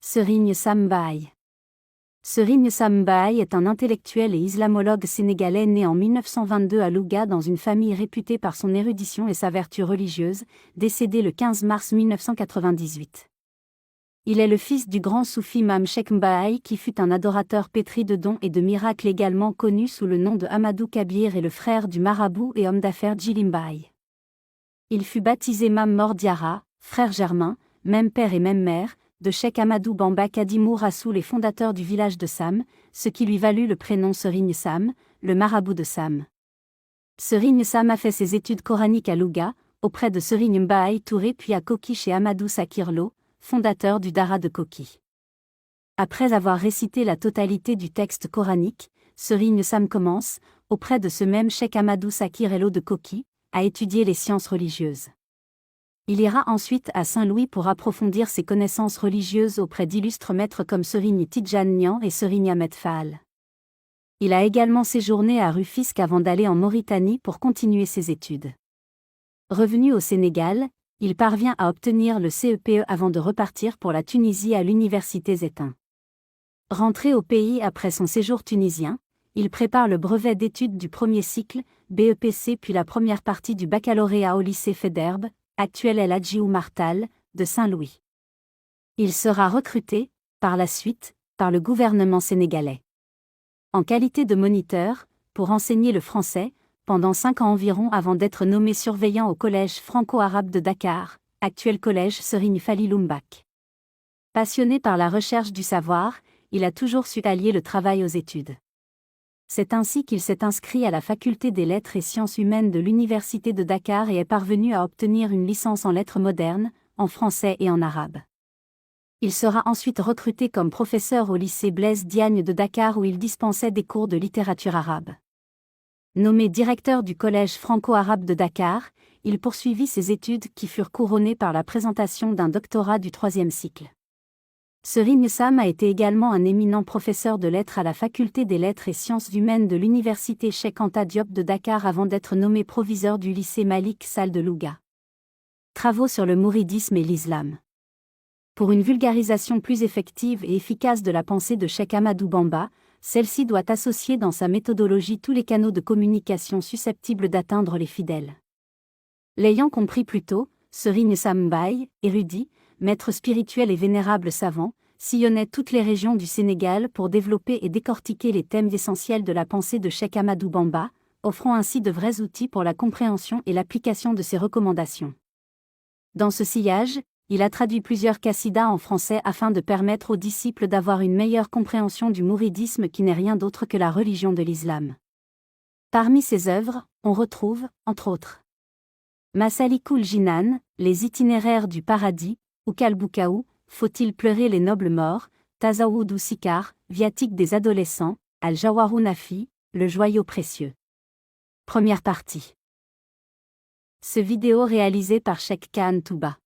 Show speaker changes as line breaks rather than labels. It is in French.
Serigne Sam Bahai. Serigne Sam Bahai est un intellectuel et islamologue sénégalais né en 1922 à Louga dans une famille réputée par son érudition et sa vertu religieuse, décédé le 15 mars 1998. Il est le fils du grand soufi Mame Cheikh Bahai qui fut un adorateur pétri de dons et de miracles également connu sous le nom de Ahmadou Kabir et le frère du marabout et homme d'affaires Djilim Bahai. Il fut baptisé Mame Mor Diarra, frère germain, même père et même mère, de Cheikh Ahmadou Bamba Kadimou Rassoul et fondateur du village de Sam, ce qui lui valut le prénom Serigne Sam, le marabout de Sam. Serigne Sam a fait ses études coraniques à Louga, auprès de Serigne Bahai Touré puis à Koki chez Ahmadou Sakir Lo, fondateur du Dara de Koki. Après avoir récité la totalité du texte coranique, Serigne Sam commence, auprès de ce même Cheikh Ahmadou Sakir Lo de Koki, à étudier les sciences religieuses. Il ira ensuite à Saint-Louis pour approfondir ses connaissances religieuses auprès d'illustres maîtres comme Serigne Tidjane Niang et Serigne Ahmed Fall. Il a également séjourné à Rufisque avant d'aller en Mauritanie pour continuer ses études. Revenu au Sénégal, il parvient à obtenir le CEPE avant de repartir pour la Tunisie à l'université Zétin. Rentré au pays après son séjour tunisien, il prépare le brevet d'études du premier cycle, BEPC puis la première partie du baccalauréat au lycée Faidherbe, actuel El Hadji Oumar Tall, de Saint-Louis. Il sera recruté, par la suite, par le gouvernement sénégalais. En qualité de moniteur, pour enseigner le français, pendant 5 ans environ avant d'être nommé surveillant au collège franco-arabe de Dakar, actuel collège Serigne Falilou Mbak. Passionné par la recherche du savoir, il a toujours su allier le travail aux études. C'est ainsi qu'il s'est inscrit à la faculté des lettres et sciences humaines de l'université de Dakar et est parvenu à obtenir une licence en lettres modernes, en français et en arabe. Il sera ensuite recruté comme professeur au lycée Blaise Diagne de Dakar où il dispensait des cours de littérature arabe. Nommé directeur du collège franco-arabe de Dakar, il poursuivit ses études qui furent couronnées par la présentation d'un doctorat du 3e cycle. Serigne Sam a été également un éminent professeur de lettres à la faculté des lettres et sciences humaines de l'université Cheikh Anta Diop de Dakar avant d'être nommé proviseur du lycée Malik Sall de Louga. Travaux sur le mouridisme et l'islam. Pour une vulgarisation plus effective et efficace de la pensée de Cheikh Ahmadou Bamba, celle-ci doit associer dans sa méthodologie tous les canaux de communication susceptibles d'atteindre les fidèles. L'ayant compris plus tôt, Serigne Sam Bahai, érudit, maître spirituel et vénérable savant, sillonnait toutes les régions du Sénégal pour développer et décortiquer les thèmes essentiels de la pensée de Cheikh Ahmadou Bamba, offrant ainsi de vrais outils pour la compréhension et l'application de ses recommandations. Dans ce sillage, il a traduit plusieurs qassidas en français afin de permettre aux disciples d'avoir une meilleure compréhension du mouridisme qui n'est rien d'autre que la religion de l'islam. Parmi ses œuvres, on retrouve, entre autres, Masalikul Jinan, les itinéraires du paradis, ou Kalboukaou, faut-il pleurer les nobles morts, Tazawud ou Sikar, viatique des adolescents, Al-Jawaru Nafi, le joyau précieux. Première partie. Ce vidéo réalisé par Cheikh Khan Touba.